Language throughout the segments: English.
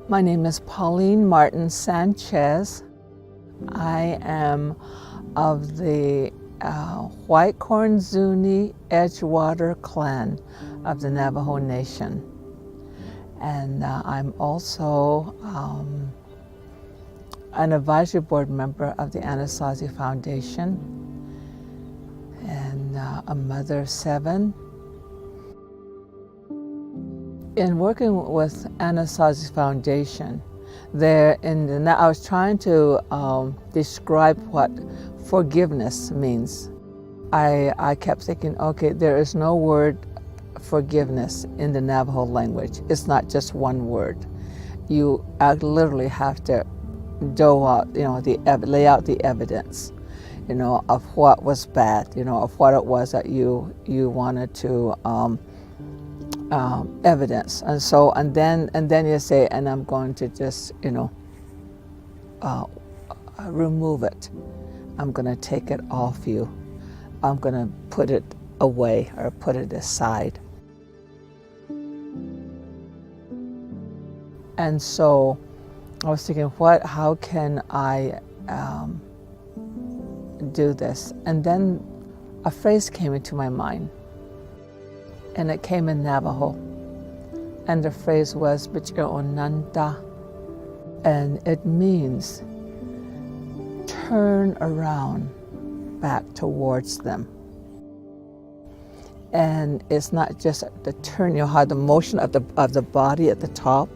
My name is Pauline Martin Sanchez. I am of the White Corn Zuni Edgewater clan of the Navajo Nation. And I'm also an advisory board member of the Anasazi Foundation and a mother of 7. In working with Anasazi Foundation, I was trying to describe what forgiveness means. I kept thinking, okay, there is no word forgiveness in the Navajo language. It's not just one word. You literally have to lay out the evidence, of what was bad, of what it was that you wanted to evidence, and then you say, and I'm going to just remove it. I'm going to take it off you. I'm going to put it away or put it aside. And so I was thinking, how can I do this? And then a phrase came into my mind. And it came in Navajo. And the phrase was, Bich'onanta. And it means turn around back towards them. And it's not just the turn, how the motion of the body at the top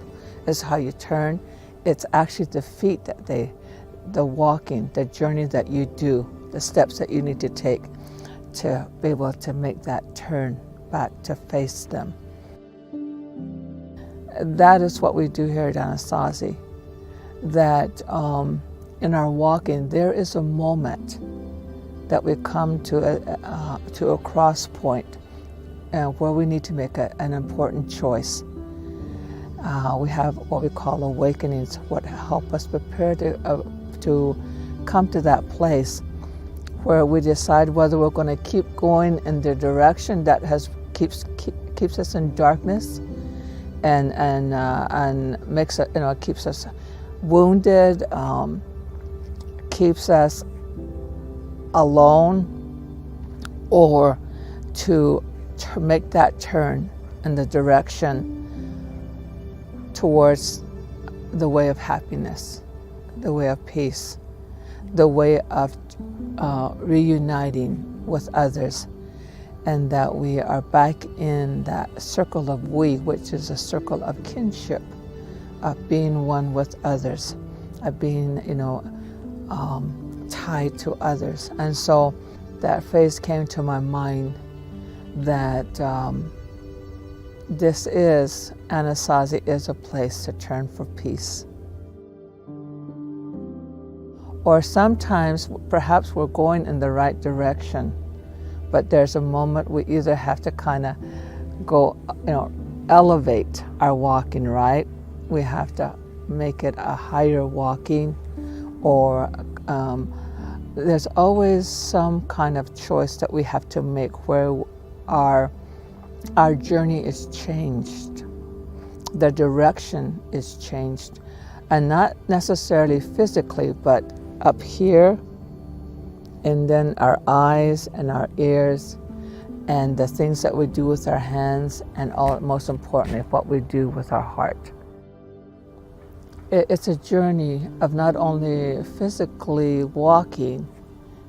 is how you turn. It's actually the feet the walking, the journey that you do, the steps that you need to take to be able to make that turn back to face them. That is what we do here at Anasazi, that in our walking there is a moment that we come to a cross point where we need to make an important choice. We have what we call awakenings, what help us prepare to come to that place where we decide whether we're going to keep going in the direction that keeps us in darkness and makes it, keeps us wounded, keeps us alone, or to make that turn in the direction towards the way of happiness, the way of peace, the way of reuniting with others, and that we are back in that circle of we, which is a circle of kinship, of being one with others, of being, tied to others. And so that phrase came to my mind that Anasazi is a place to turn for peace. Or sometimes, perhaps we're going in the right direction, but there's a moment we either have to kind of go, elevate our walking, right? We have to make it a higher walking, or there's always some kind of choice that we have to make where our journey is changed, the direction is changed, and not necessarily physically, but up here, and then our eyes and our ears, and the things that we do with our hands, and most importantly, what we do with our heart. It's a journey of not only physically walking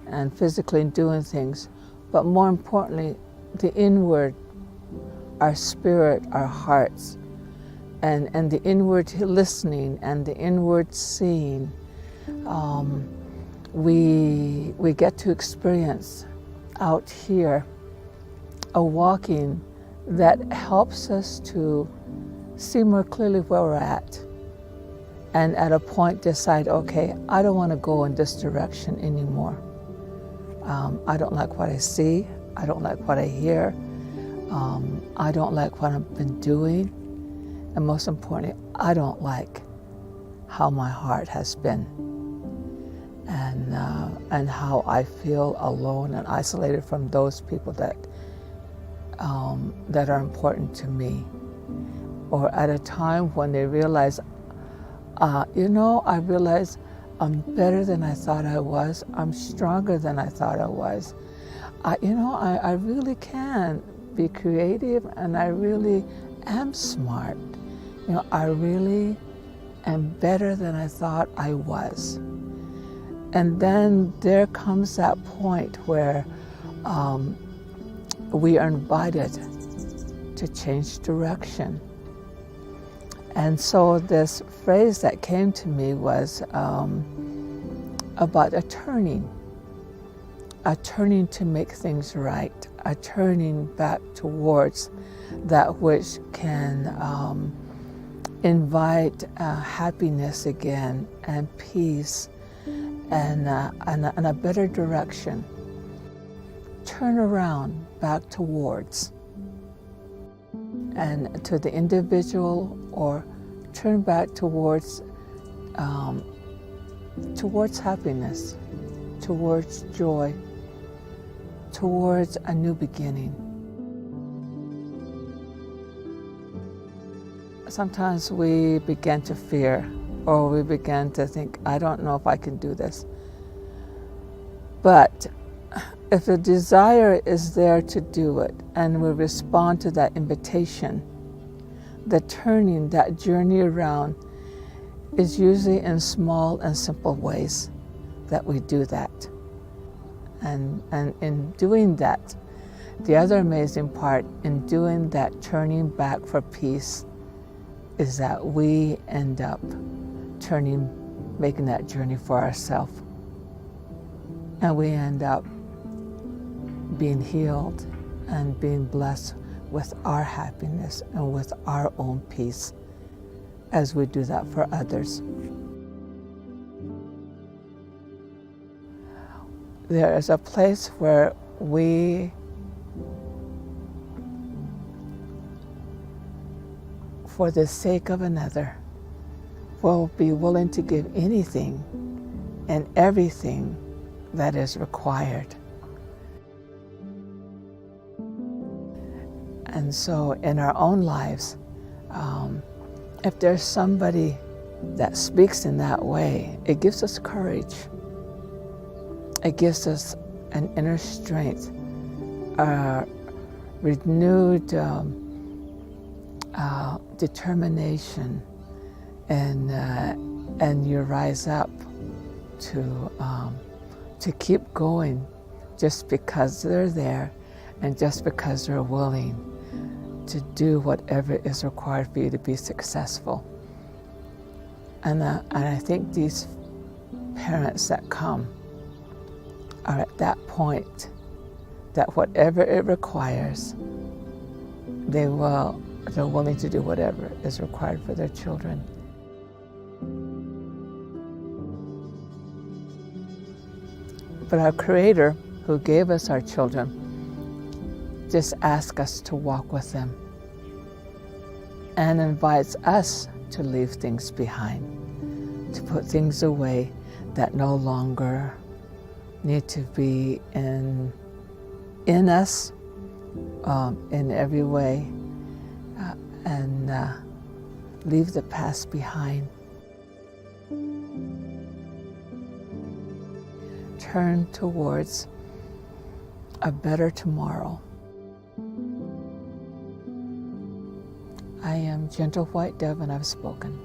and physically doing things, but more importantly, the inward, our spirit, our hearts, and the inward listening and the inward seeing. We get to experience out here a walking that helps us to see more clearly where we're at, and at a point decide, okay, I don't want to go in this direction anymore. I don't like what I see. I don't like what I hear. I don't like what I've been doing. And most importantly, I don't like how my heart has been, and how I feel alone and isolated from those people that are important to me. Or at a time when they realize I realized I'm better than I thought I was. I'm stronger than I thought I was. I really can be creative, and I really am smart. I really am better than I thought I was. And then there comes that point where we are invited to change direction. And so this phrase that came to me was about a turning to make things right, a turning back towards that which can invite happiness again, and peace, and a better direction. Turn around back towards, and to the individual, or turn back towards happiness, towards joy, towards a new beginning. Sometimes we begin to fear, or we begin to think, I don't know if I can do this. But if the desire is there to do it, and we respond to that invitation, the turning, that journey around, is usually in small and simple ways that we do that. And in doing that, the other amazing part in doing that turning back for peace is that we end up making that journey for ourselves. And we end up being healed and being blessed with our happiness and with our own peace as we do that for others. There is a place where we, for the sake of another, will be willing to give anything and everything that is required. And so in our own lives, if there's somebody that speaks in that way, it gives us courage. It gives us an inner strength, a renewed determination, and you rise up to keep going, just because they're there, and just because they're willing to do whatever is required for you to be successful. And I think these parents that come are at that point that whatever it requires, they're willing to do whatever is required for their children. But our Creator, who gave us our children, just asks us to walk with them and invites us to leave things behind, to put things away that no longer need to be in us in every way, and leave the past behind. Turn towards a better tomorrow. I am Gentle White Dove, and I've spoken.